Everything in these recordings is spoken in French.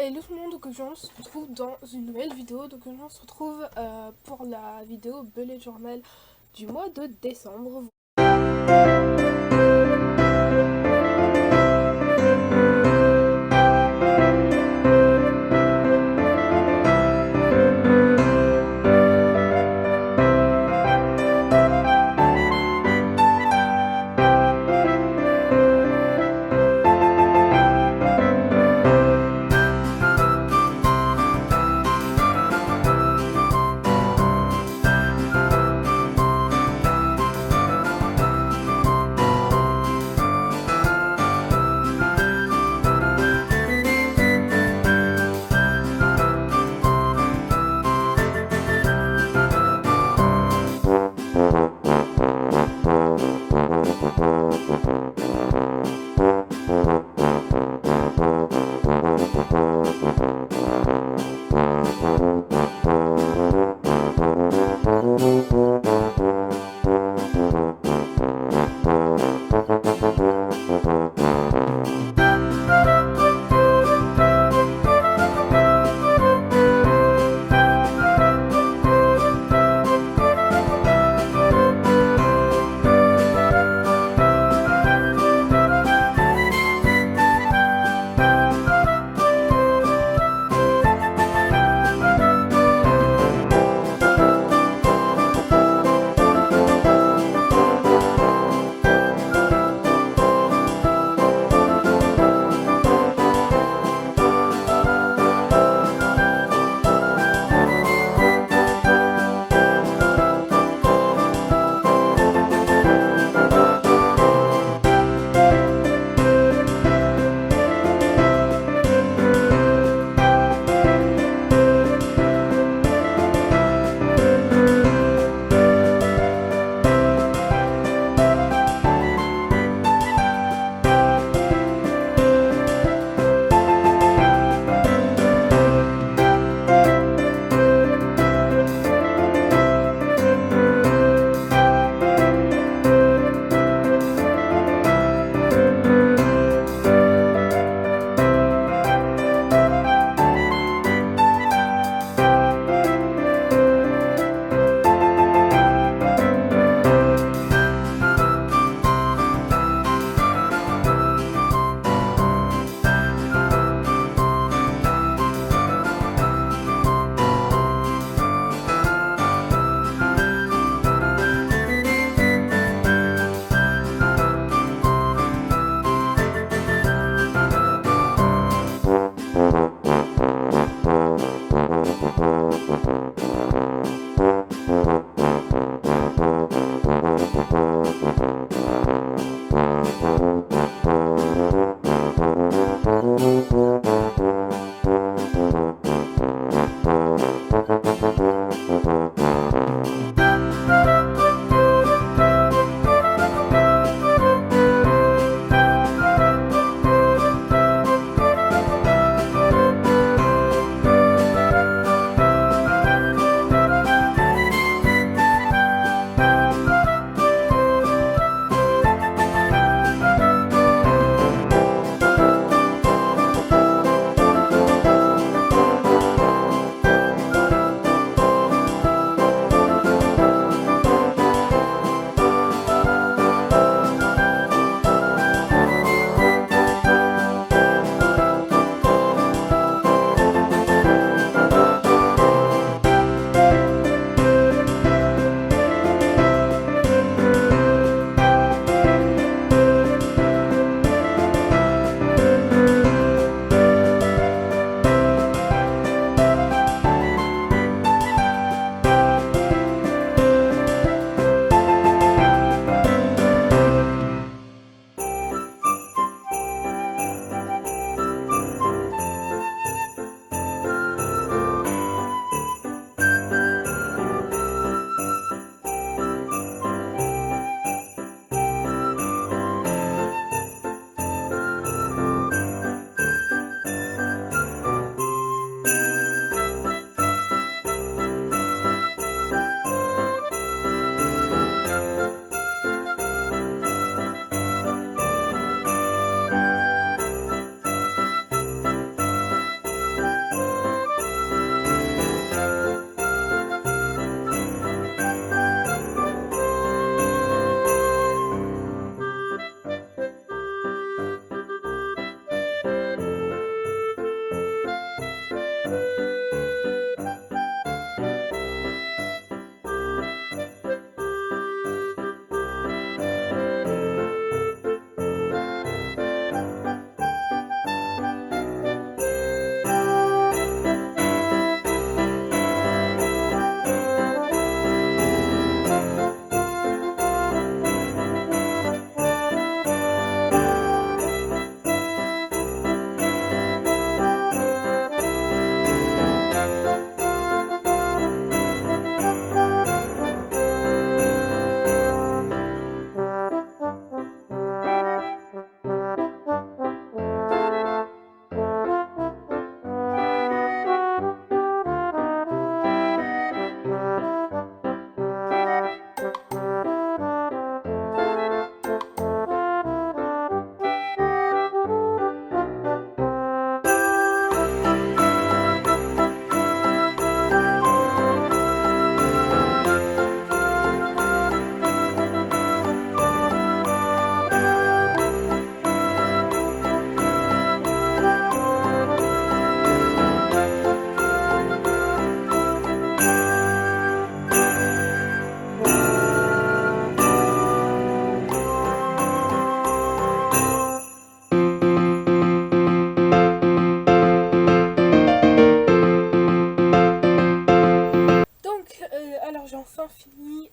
Hello tout le monde, donc aujourd'hui on se retrouve dans une nouvelle vidéo. Donc aujourd'hui on se retrouve pour la vidéo Bullet Journal du mois de décembre.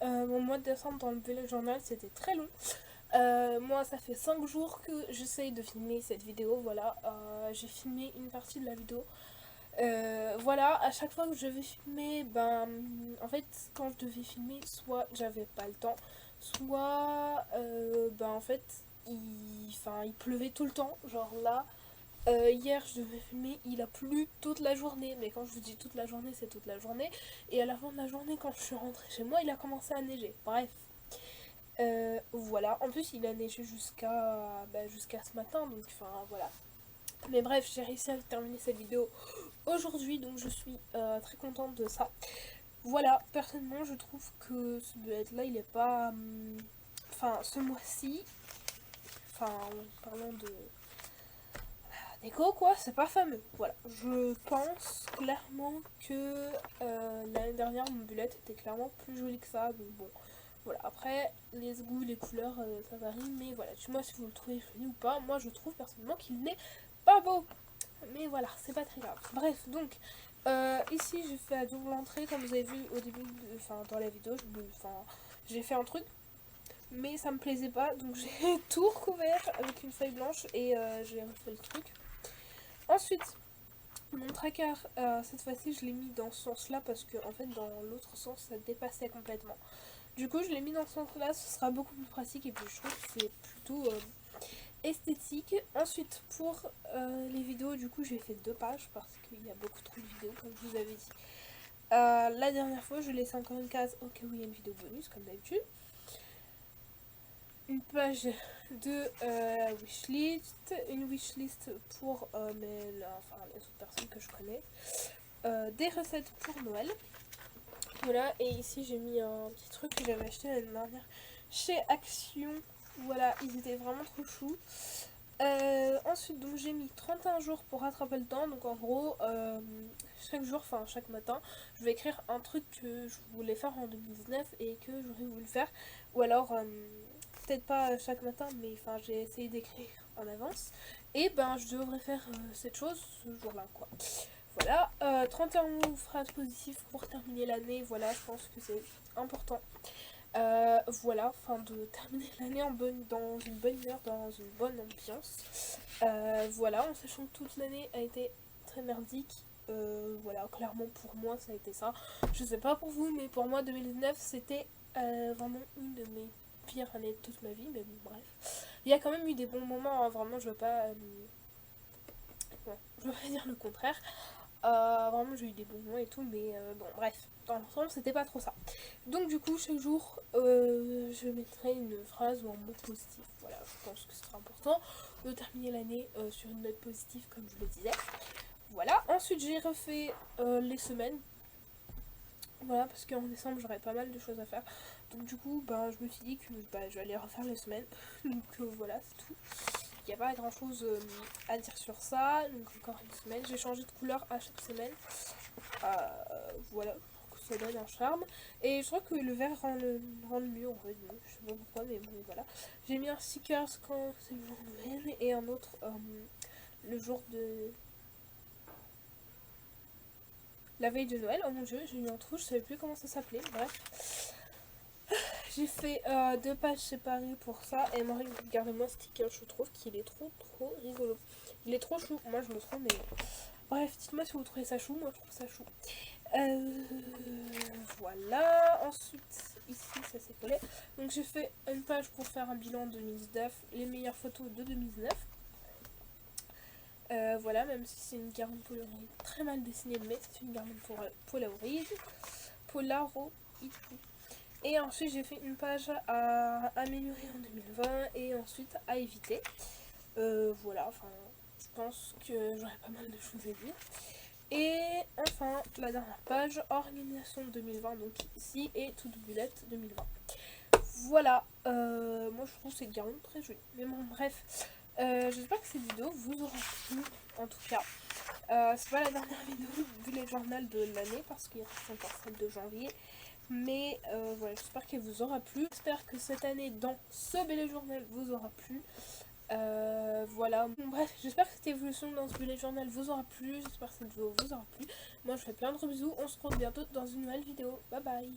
mon mois de décembre dans le bullet journal, c'était très long. Moi, ça fait 5 jours que j'essaye de filmer cette vidéo, voilà. J'ai filmé une partie de la vidéo. Voilà, à chaque fois que je vais filmer, ben, en fait, quand je devais filmer, soit j'avais pas le temps, soit, ben, en fait, il pleuvait tout le temps. Genre là, hier, je devais filmer, il a plu toute la journée. Mais quand je vous dis toute la journée, c'est toute la journée. Et à la fin de la journée, quand je suis rentrée chez moi, il a commencé à neiger. Bref. Voilà, en plus il a neigé jusqu'à ce matin, donc enfin voilà. Mais bref, j'ai réussi à terminer cette vidéo aujourd'hui, donc je suis très contente de ça. Voilà, personnellement je trouve que ce bullet là il est pas... Enfin ce mois-ci, enfin en parlant de déco quoi, c'est pas fameux. Voilà, je pense clairement que l'année dernière mon bullet était clairement plus joli que ça, donc bon. Voilà, après, les goûts, les couleurs, ça varie, mais voilà, dis-moi si vous le trouvez joli ou pas. Moi, je trouve personnellement qu'il n'est pas beau. Mais voilà, c'est pas très grave. Bref, donc, ici, j'ai fait à double entrée, comme vous avez vu au début, enfin, dans la vidéo, j'ai fait un truc, mais ça me plaisait pas, donc j'ai tout recouvert avec une feuille blanche et j'ai refait le truc. Ensuite, mon tracker, cette fois-ci, je l'ai mis dans ce sens-là parce que, en fait, dans l'autre sens, ça dépassait complètement. Du coup, je l'ai mis dans ce sens-là, ce sera beaucoup plus pratique et puis je trouve que c'est plutôt esthétique. Ensuite, pour les vidéos, du coup, j'ai fait 2 pages parce qu'il y a beaucoup trop de vidéos, comme je vous avais dit. La dernière fois, je laissais encore une case au cas où il y a une vidéo bonus, comme d'habitude. Une page de wishlist, une wishlist pour les autres personnes que je connais. Des recettes pour Noël. Voilà, et ici j'ai mis un petit truc que j'avais acheté l'année dernière chez Action. Voilà, ils étaient vraiment trop choux. Ensuite, donc j'ai mis 31 jours pour rattraper le temps. Donc en gros, chaque jour, enfin chaque matin, je vais écrire un truc que je voulais faire en 2019 et que j'aurais voulu faire. Ou alors, peut-être pas chaque matin, mais enfin j'ai essayé d'écrire en avance. Et ben je devrais faire cette chose ce jour-là, quoi. Voilà, 31 mots phrases positives pour terminer l'année, voilà, je pense que c'est important. Voilà, enfin de terminer l'année dans une bonne humeur, dans une bonne ambiance. Voilà, en sachant que toute l'année a été très merdique. Voilà, clairement pour moi ça a été ça. Je sais pas pour vous, mais pour moi 2019 c'était vraiment une de mes pires années de toute ma vie, mais bon, bref. Il y a quand même eu des bons moments, hein, vraiment je veux pas... bon, je veux pas dire le contraire. Vraiment j'ai eu des bons moments et tout, mais bon bref, dans l'ensemble c'était pas trop ça. Donc du coup chaque jour je mettrai une phrase ou un mot positif. Voilà, je pense que ce sera important de terminer l'année sur une note positive comme je le disais. Voilà, ensuite j'ai refait les semaines. Voilà, parce qu'en décembre j'aurais pas mal de choses à faire. Donc du coup ben, je me suis dit que je vais aller refaire les semaines. Donc voilà, c'est tout. Il n'y a pas grand chose à dire sur ça. Donc encore une semaine. J'ai changé de couleur à chaque semaine. Voilà, pour que ça donne un charme. Et je crois que le vert rend le mieux en fait. Bon, je sais pas pourquoi, mais bon voilà. J'ai mis un sticker quand c'est le jour de Noël et un autre le jour de la veille de Noël. Oh mon dieu, j'ai eu un trou, je savais plus comment ça s'appelait. Bref. J'ai fait 2 pages séparées pour ça. Et moi, regardez-moi ce sticker, je trouve qu'il est trop rigolo. Il est trop chou. Moi, je le trouve, mais bref, dites-moi si vous trouvez ça chou. Moi, je trouve ça chou. Voilà. Ensuite, ici, ça s'est collé. Donc, j'ai fait une page pour faire un bilan 2019. Les meilleures photos de 2019. Voilà, même si c'est une garde Polaroid très mal dessinée, mais c'est une garde Polaroid. Et ensuite j'ai fait une page à améliorer en 2020 et ensuite à éviter. Voilà, enfin je pense que j'aurai pas mal de choses à dire. Et enfin la dernière page, organisation 2020, donc ici, et toute bullet 2020. Voilà, moi je trouve cette garde très jolie. Mais bon bref, j'espère que cette vidéo vous aura plu en tout cas. C'est pas la dernière vidéo du bullet journal de l'année parce qu'il reste encore celle de janvier. Mais voilà, j'espère qu'elle vous aura plu. J'espère que cette année dans ce bullet journal vous aura plu. Voilà. Bon, bref, j'espère que cette évolution dans ce bullet journal vous aura plu. J'espère que cette vidéo vous aura plu. Moi je fais plein de gros bisous. On se retrouve bientôt dans une nouvelle vidéo. Bye bye.